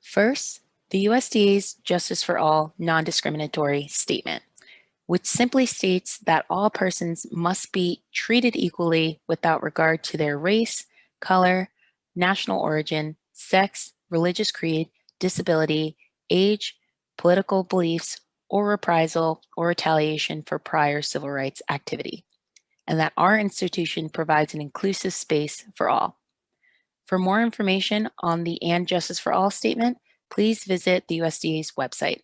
First, the USDA's Justice for All non-discriminatory statement, which simply states that all persons must be treated equally without regard to their race, color, national origin, sex, religious creed, disability, age, political beliefs, or reprisal or retaliation for prior civil rights activity, and that our institution provides an inclusive space for all. For more information on the And Justice for All statement, please visit the USDA's website.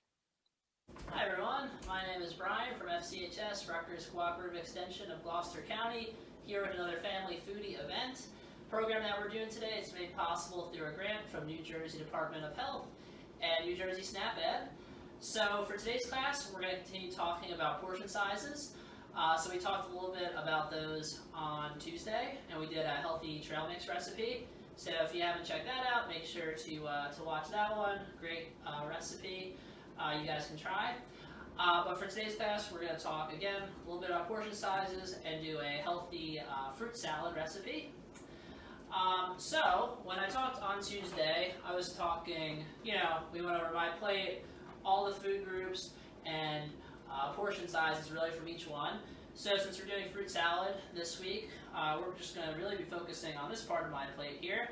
Hi everyone, my name is Brian from FCHS, Rutgers Cooperative Extension of Gloucester County, here with another Family Foodie event. The program that we're doing today is made possible through a grant from New Jersey Department of Health and New Jersey SNAP-Ed. So for today's class, we're going to continue talking about portion sizes. So we talked a little bit about those on Tuesday, and we did a healthy trail mix recipe. So if you haven't checked that out, make sure to watch that one. Great recipe you guys can try. But for today's class, we're going to talk again a little bit about portion sizes and do a healthy fruit salad recipe. So when I talked on Tuesday, I was talking, we went over my plate, all the food groups, and portion sizes really from each one. So since we're doing fruit salad this week, we're just going to really be focusing on this part of my plate here.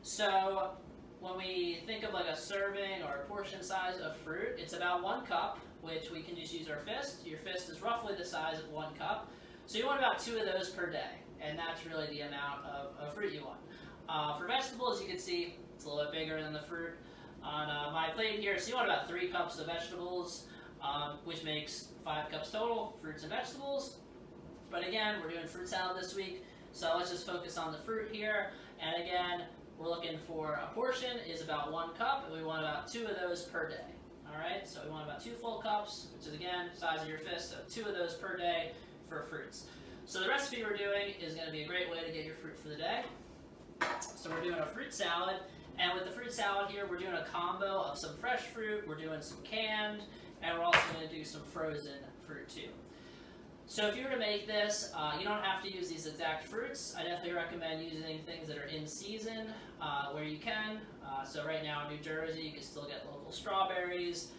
So when we think of like a serving or a portion size of fruit, it's about 1 cup, which we can just use our fist. Your fist is roughly the size of 1 cup. So you want about 2 of those per day, and that's really the amount of fruit you want. For vegetables, you can see it's a little bit bigger than the fruit on my plate here. So you want about 3 cups of vegetables, which makes 5 cups total, fruits and vegetables. But again, we're doing fruit salad this week, so let's just focus on the fruit here. And again, we're looking for a portion is about 1 cup, and we want about 2 of those per day. All right, so we want about 2 full cups, which is again size of your fist, so 2 of those per day for fruits. So the recipe we're doing is going to be a great way to get your fruit for the day. So we're doing a fruit salad, and with the fruit salad here, we're doing a combo of some fresh fruit, we're doing some canned, and we're also going to do some frozen fruit too. So if you were to make this, you don't have to use these exact fruits. I definitely recommend using things that are in season where you can. So right now in New Jersey, you can still get local strawberries.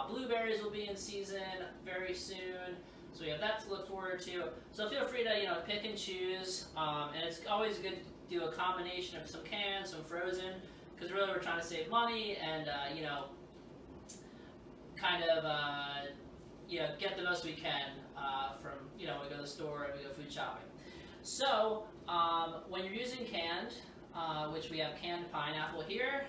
Blueberries will be in season very soon. So we have that to look forward to. So feel free to pick and choose. And it's always good to do a combination of some canned, some frozen, because really we're trying to save money and get the most we can from we go to the store and we go food shopping. So when you're using canned, which we have canned pineapple here,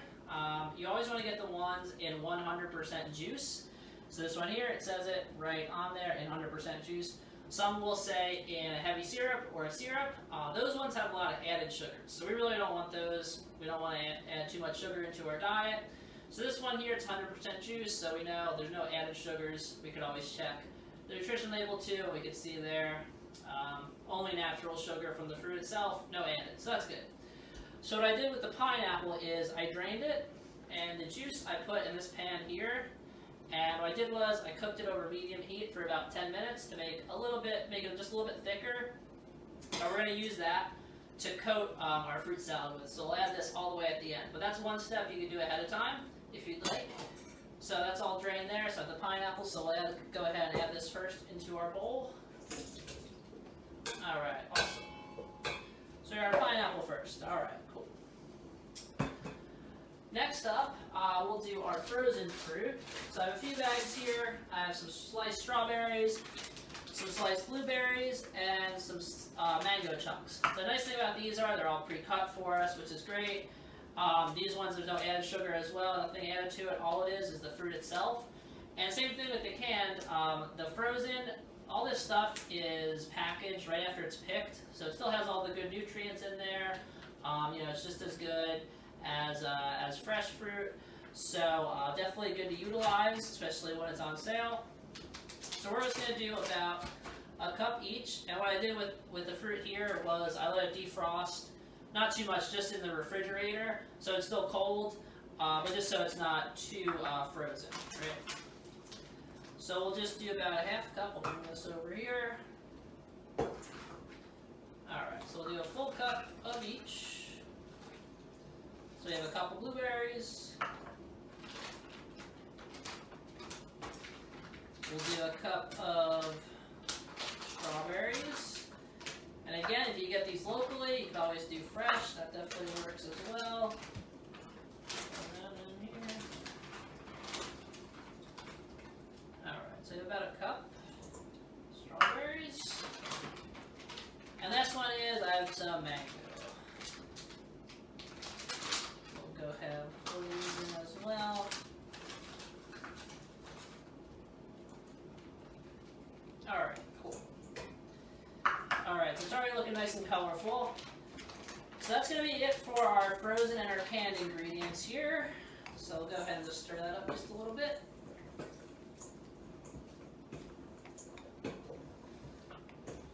you always want to get the ones in 100% juice. So this one here, it says it right on there in 100% juice. Some will say in a heavy syrup or a syrup. Those ones have a lot of added sugars, so we really don't want those. We don't want to add too much sugar into our diet. So this one here, it's 100% juice, so we know there's no added sugars. We could always check the nutrition label too. We could see there, only natural sugar from the fruit itself, no added, so that's good. So what I did with the pineapple is I drained it, and the juice I put in this pan here, and what I did was I cooked it over medium heat for about 10 minutes to make it just a little bit thicker. But we're going to use that to coat our fruit salad with. So we'll add this all the way at the end. But that's one step you can do ahead of time if you'd like. So that's all drained there. So I have the pineapple. So we'll go ahead and add this first into our bowl. All right, awesome. So we have our pineapple first. All right, cool. Next up, we'll do our frozen fruit. So I have a few bags here. I have some sliced strawberries, some sliced blueberries, and some mango chunks. The nice thing about these are they're all pre-cut for us, which is great. These ones, there's no added sugar as well, nothing added to it. All it is the fruit itself. And same thing with the canned. The frozen, all this stuff is packaged right after it's picked, so it still has all the good nutrients in there. It's just as good as fresh fruit. So definitely good to utilize, especially when it's on sale. So we're just going to do about a cup each. And what I did with the fruit here was I let it defrost, not too much, just in the refrigerator, so it's still cold, but just so it's not too frozen, right? So we'll just do about a half cup. We'll bring this over here. Alright, so we'll do a full cup of each. So we have a couple blueberries, We'll do a cup of strawberries. And again, if you get these locally, you can always do fresh. That definitely works as well. Put that in here. Alright, so about a cup. Strawberries. And this one is, I have some mango. We'll go ahead and pour these in as well. Alright, cool. Alright, so it's already looking nice and colorful. So that's going to be it for our frozen and our canned ingredients here. So we'll go ahead and just stir that up just a little bit.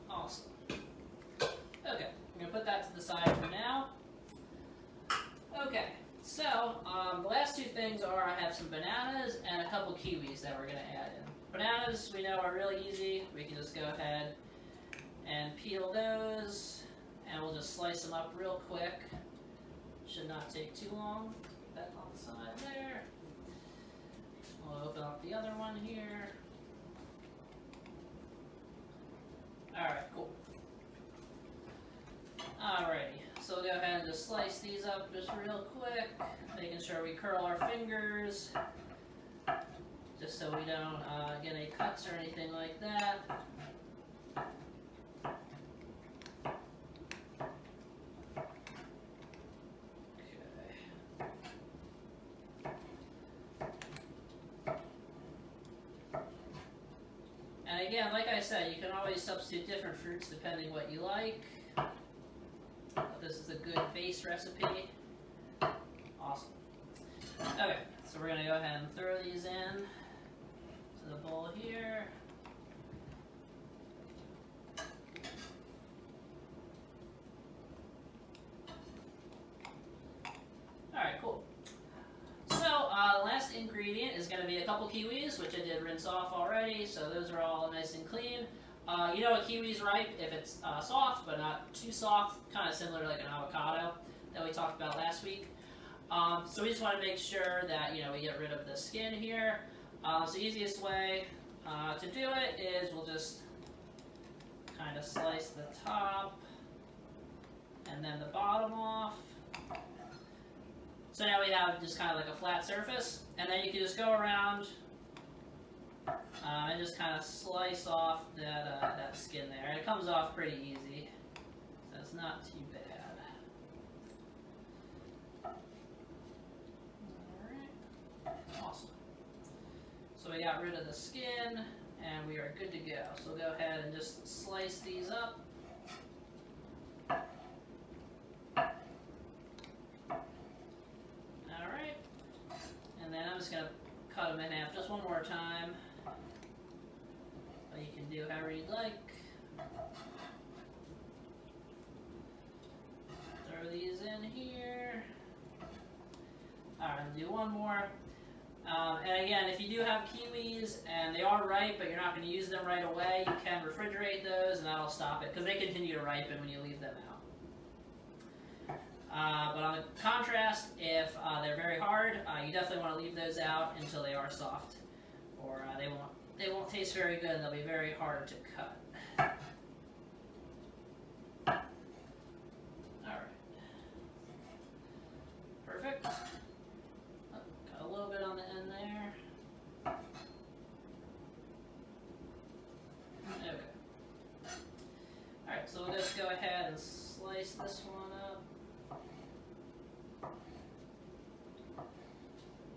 Awesome. Okay, I'm going to put that to the side for now. Okay, so the last two things are I have some bananas and a couple kiwis that we're going to add in. Bananas we know are really easy. We can just go ahead and peel those, and we'll just slice them up real quick. Should not take too long. Put that on the side there. We'll open up the other one here. Alright, cool. Alrighty, so we'll go ahead and just slice these up just real quick, making sure we curl our fingers, just so we don't get any cuts or anything like that. And again, like I said, you can always substitute different fruits depending what you like. But this is a good base recipe. Awesome. Okay, so we're going to go ahead and throw these in to the bowl here. Alright, cool. So, last ingredient is going to be a couple kiwis, which I did rinse off already, so those are all nice and clean. You know a kiwi's ripe if it's soft, but not too soft, kind of similar to like an avocado that we talked about last week. So we just want to make sure that, we get rid of the skin here. So the easiest way to do it is we'll just kind of slice the top and then the bottom off. So now we have just kind of like a flat surface, and then you can just go around and just kind of slice off that skin there. And it comes off pretty easy, so it's not too bad. Alright, awesome. So we got rid of the skin, and we are good to go. So we'll go ahead and just slice these up. Alright, and then I'm just going to cut them in half just one more time. But you can do however you'd like. Throw these in here. Alright, I'll do one more. And again, if you do have kiwis and they are ripe, but you're not going to use them right away, you can refrigerate those, and that'll stop it, because they continue to ripen when you leave them out. But on the contrast, if they're very hard, you definitely want to leave those out until they are soft, or they won't taste very good, and they'll be very hard to cut. All right, perfect. Cut a little bit on the end there. Okay. All right, so we'll just go ahead and slice this one up.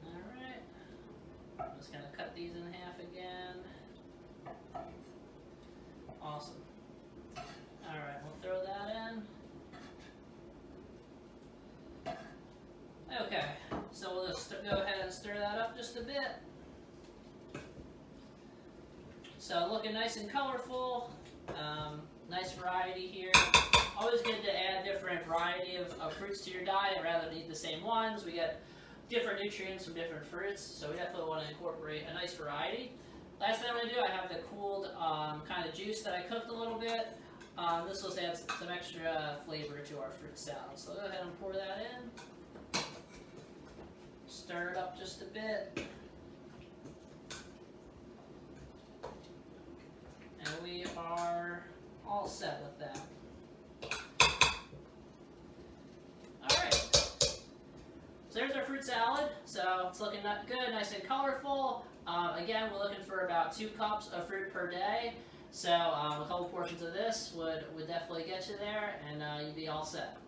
Alright, I'm just going to cut these in half again. Awesome. Alright, we'll throw that in. Okay, so we'll just go ahead and stir that up just a bit. So looking nice and colorful. Nice variety here. Always good to add different variety of fruits to your diet rather than eat the same ones. We get different nutrients from different fruits, so we definitely want to incorporate a nice variety. Last thing I'm going to do, I have the cooled kind of juice that I cooked a little bit. This will add some extra flavor to our fruit salad. So go ahead and pour that in. Stir it up just a bit. are all set with that. Alright, so there's our fruit salad. So it's looking good, nice and colorful. Again, we're looking for about 2 cups of fruit per day. So a couple portions of this would definitely get you there, and you'd be all set.